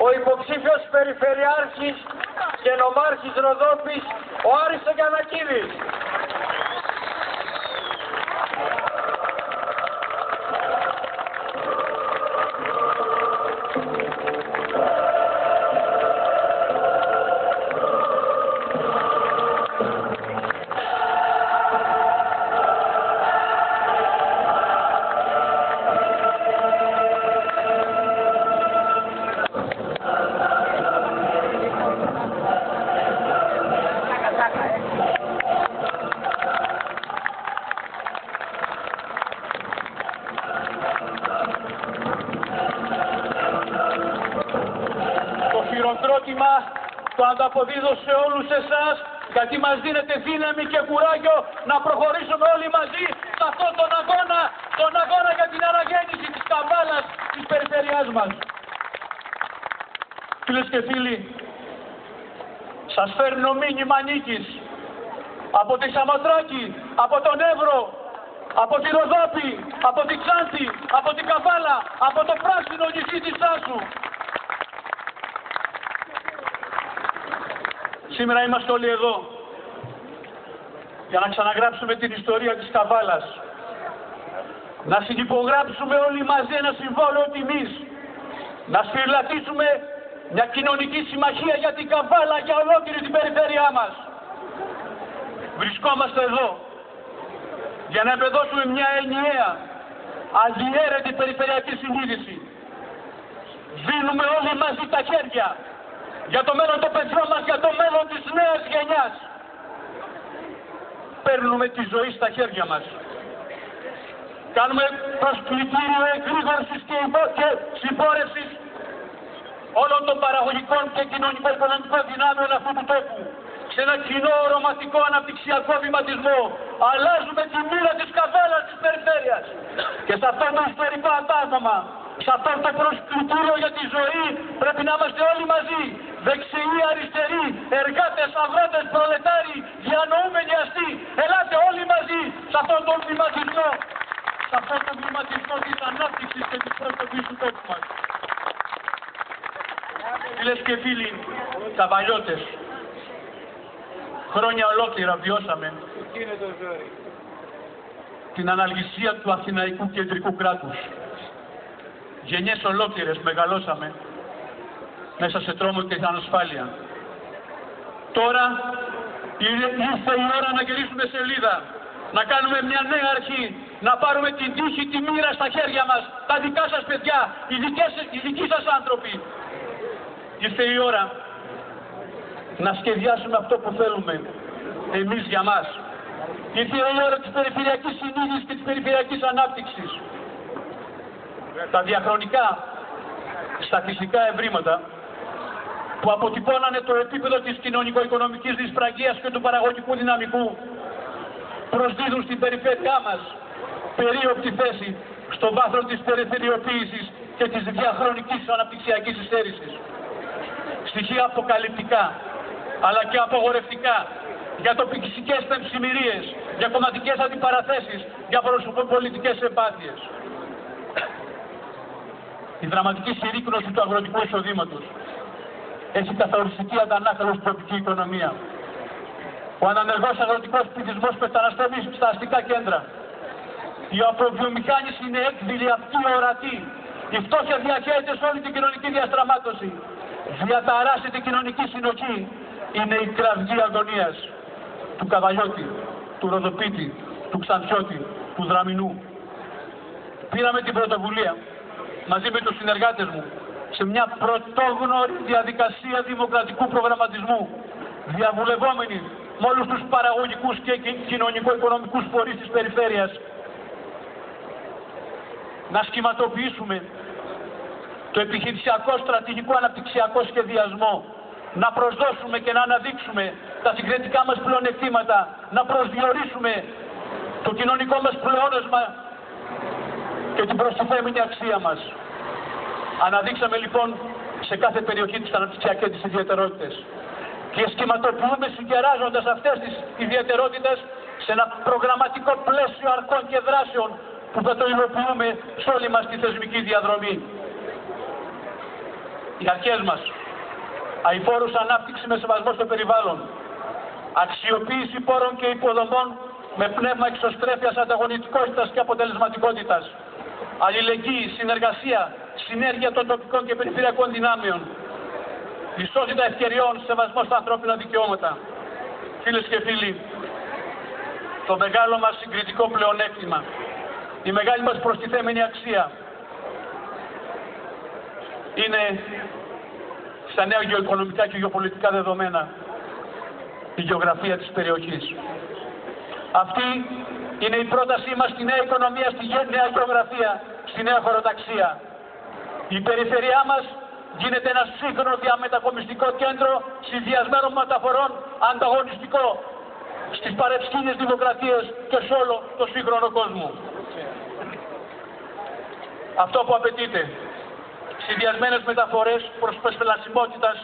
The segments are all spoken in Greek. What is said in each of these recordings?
ο υποψήφιος περιφερειάρχης και νομάρχης Ροδόπης, ο Άρης Γιαννακίδης. Το ανταποδίδω σε όλους εσάς, γιατί μας δίνετε δύναμη και κουράγιο να προχωρήσουμε όλοι μαζί σε αυτόν τον αγώνα για την αναγέννηση της Καβάλας της περιφέρειάς μας. Φίλες και φίλοι, σας φέρνω μήνυμα νίκης από τη Σαμοτράκη, από τον Εύρο, από τη Ροδόπη, από τη Ξάνθη, από την Καβάλα, από το πράσινο νησί της Άσου. Σήμερα είμαστε όλοι εδώ για να ξαναγράψουμε την ιστορία της Καβάλας. Να συνυπογράψουμε όλοι μαζί ένα συμβόλαιο τιμής. Να σφυριλατήσουμε μια κοινωνική συμμαχία για την Καβάλα, για ολόκληρη την περιφέρειά μας. Βρισκόμαστε εδώ για να εμπεδώσουμε μια ενιαία, αδιέρετη περιφερειακή συνείδηση. Δίνουμε όλοι μαζί τα χέρια για το μέλλον των παιδιών μας, για το μέλλον της νέας γενιάς. Παίρνουμε τη ζωή στα χέρια μας. Κάνουμε προσκλητήριο εγρήγορσης και συμπόρευσης όλων των παραγωγικών και κοινωνικο-οικονομικών δυνάμεων αυτού του τόπου σε ένα κοινό οροματικό αναπτυξιακό βηματισμό. Αλλάζουμε τη μοίρα της Καβάλας της περιφέρειας. Και σε αυτό το ιστορικό αντάγωμα, σε αυτό το προσκλητήριο για τη ζωή, πρέπει να είμαστε όλοι μαζί. Δεξιοί, αριστεροί, εργάτες, αγρότες, προλετάριοι, διανοούμενοι αστεί. Ελάτε όλοι μαζί σε αυτόν τον βηματισμό. Σε αυτόν τον βηματισμό της ανάπτυξης και της προσωπής του τόπου μας. Φίλες και φίλοι, καβαλιώτες, χρόνια ολόκληρα βιώσαμε την αναλγησία του αθηναϊκού κεντρικού κράτους. Γενιές ολόκληρες μεγαλώσαμε μέσα σε τρόμο και ανασφάλεια. Τώρα ήρθε η ώρα να γυρίσουμε σελίδα, να κάνουμε μια νέα αρχή, να πάρουμε την τύχη, τη μοίρα στα χέρια μας, τα δικά σας παιδιά, οι δικοί σας άνθρωποι. Ήρθε η ώρα να σχεδιάσουμε αυτό που θέλουμε εμείς για μας. Ήρθε η ώρα της περιφερειακής συνείδησης και της περιφερειακής ανάπτυξης. Τα διαχρονικά στατιστικά ευρήματα που αποτυπώνανε το επίπεδο της κοινωνικο-οικονομικής δυσπραγίας και του παραγωγικού δυναμικού προσδίδουν στην περιφέρειά μας περίοπτη θέση στο βάθρο της περιφερειοποίησης και της διαχρονικής αναπτυξιακής υστέρησης. Στοιχεία αποκαλυπτικά αλλά και απογορευτικά για τοπικές πεμψημυρίες, για κομματικές αντιπαραθέσεις, για προσωποπολιτικές εμπάθειες. Η δραματική συρρίκνωση του αγροτικού εισοδήματος έχει καθοριστική αντανάκλωση στην τοπική οικονομία. Ο ανανεργός αγροτικός πληθυσμός μεταναστεύει στα αστικά κέντρα. Η αποβιομηχάνηση είναι έκδηλη, αυτή ορατή. Η φτώχεια διαχέεται σε όλη την κοινωνική διαστραμμάτωση. Διαταράσσεται η κοινωνική συνοχή. Είναι η κραυγή αγωνίας του Καβαλιώτη, του Ροδοπίτη, του Ξανθιώτη, του Δραμηνού. Πήραμε την πρωτοβουλία μαζί με τους συνεργάτες μου σε μια πρωτόγνωρη διαδικασία δημοκρατικού προγραμματισμού, διαβουλευόμενοι με όλους τους παραγωγικούς και κοινωνικο-οικονομικούς φορείς της περιφέρειας, να σχηματοποιήσουμε το επιχειρησιακό στρατηγικό αναπτυξιακό σχεδιασμό, να προσδώσουμε και να αναδείξουμε τα συγκριτικά μας πλεονεκτήματα, να προσδιορίσουμε το κοινωνικό μας πλεόνασμα και την προστιθέμενη αξία μας. Αναδείξαμε λοιπόν σε κάθε περιοχή της αναπτυξιακές της ιδιαιτερότητες και σχηματοποιούμε συγκεράζοντας αυτές τις ιδιαιτερότητες σε ένα προγραμματικό πλαίσιο αρκών και δράσεων που θα το υλοποιούμε σε όλη μας τη θεσμική διαδρομή. οι αρχές μας. Αειφόρους ανάπτυξη με σεβασμό στο περιβάλλον. Αξιοποίηση πόρων και υποδομών με πνεύμα εξωστρέφειας, ανταγωνιστικότητας και αποτελεσματικότητας. Αλληλεγγύη, συνεργασία, συνέργεια των τοπικών και περιφερειακών δυνάμεων. Ισότητα ευκαιριών, σεβασμό στα ανθρώπινα δικαιώματα. Φίλες και φίλοι, το μεγάλο μας συγκριτικό πλεονέκτημα, η μεγάλη μας προστιθέμενη αξία είναι στα νέα γεωοικονομικά και γεωπολιτικά δεδομένα η γεωγραφία της περιοχής. Αυτή είναι η πρότασή μας στη νέα οικονομία, στη νέα γεωγραφία, στη νέα χωροταξία. Η περιφερειά μας γίνεται ένα σύγχρονο διαμετακομιστικό κέντρο συνδυασμένων μεταφορών, ανταγωνιστικό στις παρευσκήνιες δημοκρατίες και σε όλο το σύγχρονο κόσμο. Αυτό που απαιτείται, συνδυασμένες μεταφορές προς πεσπελασιμότητας,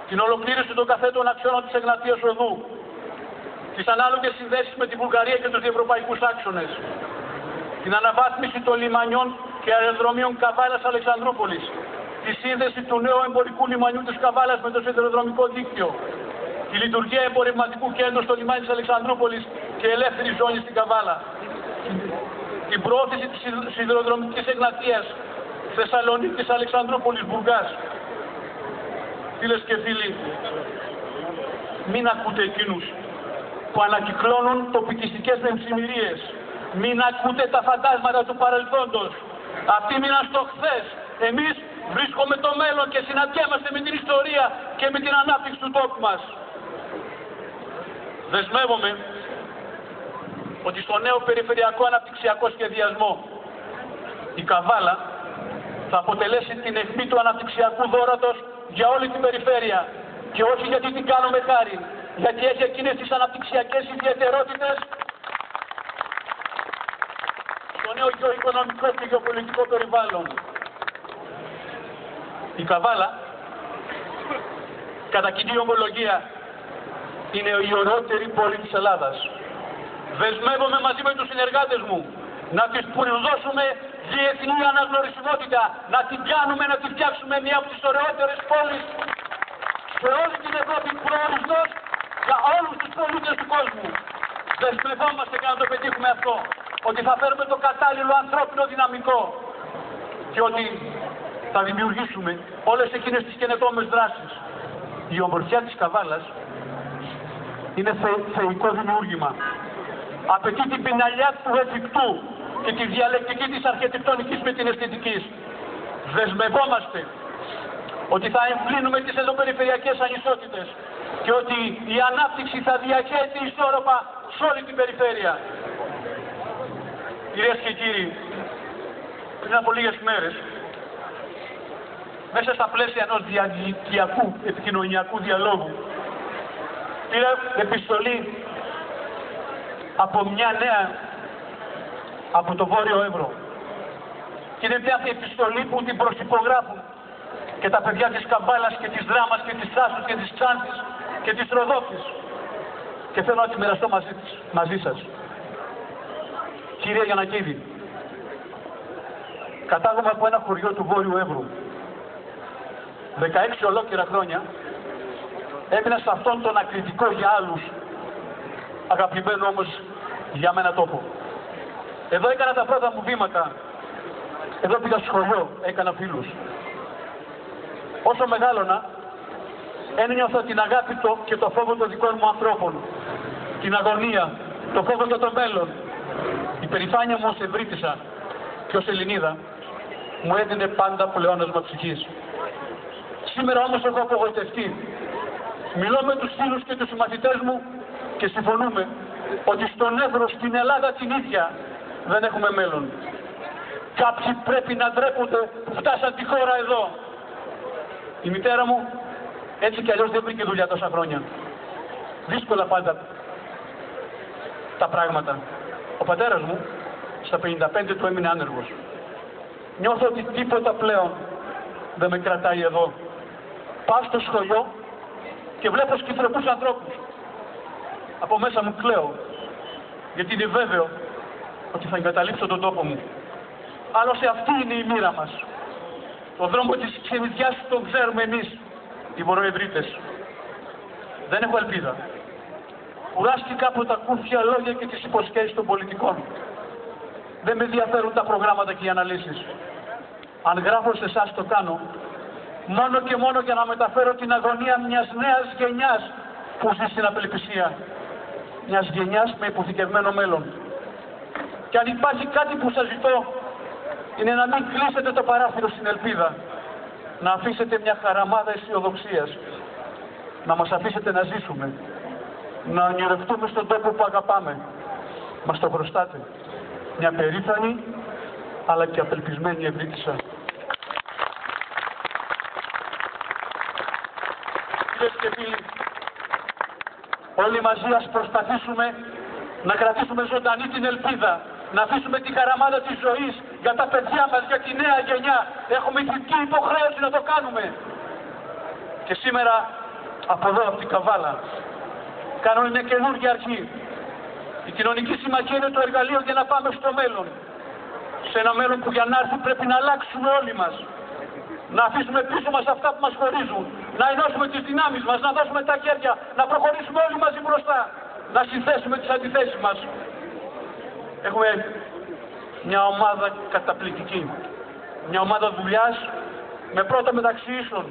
την ολοκλήρωση των καθέτων αξιώνων της Εγνατίας Οδού, τις ανάλογες συνδέσεις με τη Βουλγαρία και τους διευρωπαϊκούς άξονες, την αναβάθμιση των λιμανιών και αεροδρομίων Καβάλας Αλεξανδρούπολης, τη σύνδεση του νέου εμπορικού λιμανιού της Καβάλας με το σιδηροδρομικό δίκτυο, τη λειτουργία εμπορευματικού κέντρου στο λιμάνι της Αλεξανδρούπολης και ελεύθερη ζώνη στην Καβάλα, την προώθηση της σιδηροδρομικής Εγνατίας Θεσσαλονίκης Αλεξανδρούπολης Μπουργκάς. Φίλες και φίλοι, μην ακούτε εκείνους που ανακυκλώνουν τοπικιστικές μεμψημυρίες. Μην ακούτε τα φαντάσματα του παρελθόντος. Αυτοί μείναν στο χθες. Εμείς βρίσκουμε το μέλλον και συναντιέμαστε με την ιστορία και με την ανάπτυξη του τόπου μας. Δεσμεύομαι ότι στο νέο περιφερειακό αναπτυξιακό σχεδιασμό η Καβάλα θα αποτελέσει την αιχμή του αναπτυξιακού δώρατος για όλη την περιφέρεια. Και όχι γιατί την κάνουμε χάρη, γιατί έχει εκείνες τις αναπτυξιακές ιδιαιτερότητες στο νέο γεωοικονομικό και γεωπολιτικό περιβάλλον. Η Καβάλα, κατά κοινή ομολογία, είναι η ωραιότερη πόλη της Ελλάδας. Δεσμεύομαι μαζί με τους συνεργάτες μου να της πουλδώσουμε διεθνή αναγνωρισιμότητα, να την κάνουμε, να την φτιάξουμε μία από τις ωραιότερες πόλεις σε όλη την Ευρώπη, προορισμός για όλους τους πολίτες του κόσμου. Δεσμευόμαστε για να το πετύχουμε αυτό, ότι θα φέρουμε το κατάλληλο ανθρώπινο δυναμικό και ότι θα δημιουργήσουμε όλες εκείνες τις καινοτόμες δράσεις. Η ομορφιά της Καβάλας είναι θεϊκό δημιούργημα. Απαιτεί την πιναλιά του εφικτού και τη διαλεκτική της αρχιτεκτονικής με την αισθητικής. Δεσμευόμαστε ότι θα εμβλύνουμε τις ενδοπεριφερειακές ανισότητες και ότι η ανάπτυξη θα διαχέεται ισόρροπα σε όλη την περιφέρεια. Κυρίες και κύριοι, πριν από λίγες μέρες, μέσα στα πλαίσια ενός διαδικτυακού επικοινωνιακού διαλόγου, πήρα επιστολή από μια νέα από το Βόρειο Εύρο. Και είναι μια επιστολή που την προσυπογράφουν και τα παιδιά της Καμπάλας και της Δράμας και της Άσους και της Ξάνθης και της Ροδόκης. Και θέλω να τη μοιραστώ μαζί σας. Κυρία Γιαννακίδη, κατάγομαι από ένα χωριό του Βόρειου Εύρου. 16 ολόκληρα χρόνια έμεινα σε αυτόν τον ακριτικό για άλλους, αγαπημένο όμως για μένα τόπο. Εδώ έκανα τα πρώτα μου βήματα. Εδώ πήγα στο σχολείο, έκανα φίλους. Όσο μεγάλωνα, ένιωθα την αγάπη και το φόβο των δικών μου ανθρώπων. Την αγωνία, το φόβο για το μέλλον. Η περηφάνεια μου ως Ευρύτισσα και ως Ελληνίδα μου έδινε πάντα πλεόνασμα ψυχής. Σήμερα όμως έχω απογοητευτεί. Μιλώ με τους φίλους και τους συμμαθητές μου και συμφωνούμε ότι στον Εύρο, στην Ελλάδα την ίδια, δεν έχουμε μέλλον. Κάποιοι πρέπει να ντρέπονται που φτάσαν τη χώρα εδώ. Η μητέρα μου έτσι κι αλλιώς δεν βρήκε δουλειά τόσα χρόνια. Δύσκολα πάντα τα πράγματα. Ο πατέρας μου στα 55 του έμεινε άνεργος. Νιώθω ότι τίποτα πλέον δεν με κρατάει εδώ. Πάω στο σχολείο και βλέπω σκυφροπούς ανθρώπους. Από μέσα μου κλαίω, γιατί είναι βέβαιο ότι θα εγκαταλείψω τον τόπο μου. Άλλωστε αυτή είναι η μοίρα μας. Το δρόμο της ξενιδιάς τον ξέρουμε εμείς, οι βορειοεδρίτες. Δεν έχω ελπίδα. Κουράστηκα από τα κούφια λόγια και τις υποσχέσεις των πολιτικών. Δεν με ενδιαφέρουν τα προγράμματα και οι αναλύσεις. Αν γράφω σε εσάς το κάνω, μόνο και μόνο για να μεταφέρω την αγωνία μιας νέας γενιάς που ζει στην απελπισία. Μιας γενιάς με υποθηκευμένο μέλλον. Και αν υπάρχει κάτι που σας ζητώ, είναι να μην κλείσετε το παράθυρο στην ελπίδα. Να αφήσετε μια χαραμάδα αισιοδοξίας. Να μας αφήσετε να ζήσουμε. Να ονειρευτούμε στον τόπο που αγαπάμε. Μας το χρωστάτε. Μια περήφανη, αλλά και απελπισμένη ευρύτισσα. Φίλες και φίλοι, όλοι μαζί ας προσπαθήσουμε να κρατήσουμε ζωντανή την ελπίδα. Να αφήσουμε τη χαραμάδα της ζωής για τα παιδιά μας, για τη νέα γενιά. Έχουμε ηθική υποχρέωση να το κάνουμε. Και σήμερα, από εδώ, από την Καβάλα, κάνω μια καινούργια αρχή. Η κοινωνική συμμαχία είναι το εργαλείο για να πάμε στο μέλλον. Σε ένα μέλλον που για να έρθει πρέπει να αλλάξουμε όλοι μας. Να αφήσουμε πίσω μας αυτά που μας χωρίζουν. Να ενώσουμε τις δυνάμεις μας, να δώσουμε τα χέρια, να προχωρήσουμε όλοι μαζί μπροστά. Να συνθέσουμε τις αντιθέσεις μας. Έχουμε μια ομάδα καταπληκτική. Μια ομάδα δουλειάς με πρώτο μεταξύ ίσων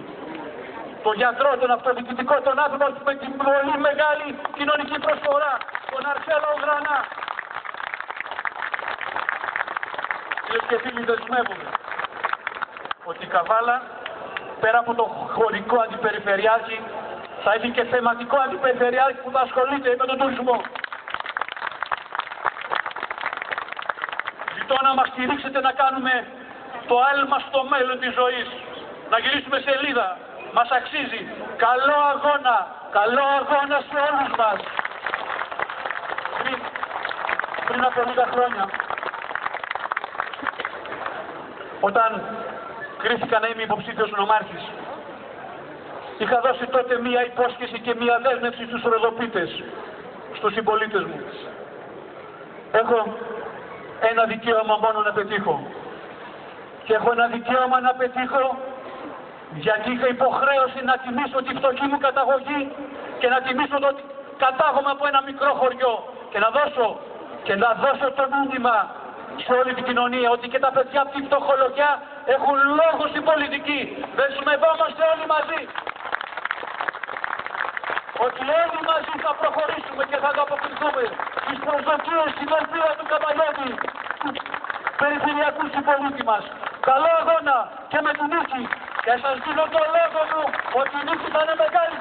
τον γιατρό, τον αυτοδιοικητικό, τον άνθρωπο με την πολύ μεγάλη κοινωνική προσφορά, τον Αρσέλο Γρανά. Φίλες και φίλοι, δεσμεύομαι ότι η Καβάλα, πέρα από το χωρικό αντιπεριφερειάρχη, θα έχει και θεματικό αντιπεριφερειάρχη που θα ασχολείται με τον τουρισμό. Ζητώ να μας στηρίξετε να κάνουμε το άλμα στο μέλλον της ζωής. Να γυρίσουμε σελίδα. Μας αξίζει. Καλό αγώνα. Καλό αγώνα σε όλους μας. Πριν από λίγα χρόνια, όταν κρίθηκα να είμαι υποψήφιος νομάρχης, είχα δώσει τότε μία υπόσχεση και μία δέσμευση στους ροδοπίτες, στους συμπολίτες μου. Έχω ένα δικαίωμα μόνο να πετύχω. Και έχω ένα δικαίωμα να πετύχω γιατί είχα υποχρέωση να τιμήσω τη φτωχή μου καταγωγή και να τιμήσω το ότι κατάγομαι από ένα μικρό χωριό και να δώσω το μήνυμα σε όλη την κοινωνία ότι και τα παιδιά από τη φτωχολογιά έχουν λόγο στην πολιτική. Δεσμευόμαστε όλοι μαζί. Ότι όλοι μαζί θα προχωρήσουμε και θα ανταποκριθούμε στις προσδοκίες, στην ελπίδα του Καβαλιώτη, του περιφερειακού συμπολίτη μας. Καλό αγώνα και με τη νίκη. Και σας δίνω το λόγο μου ότι η νίκη θα είναι μεγάλη.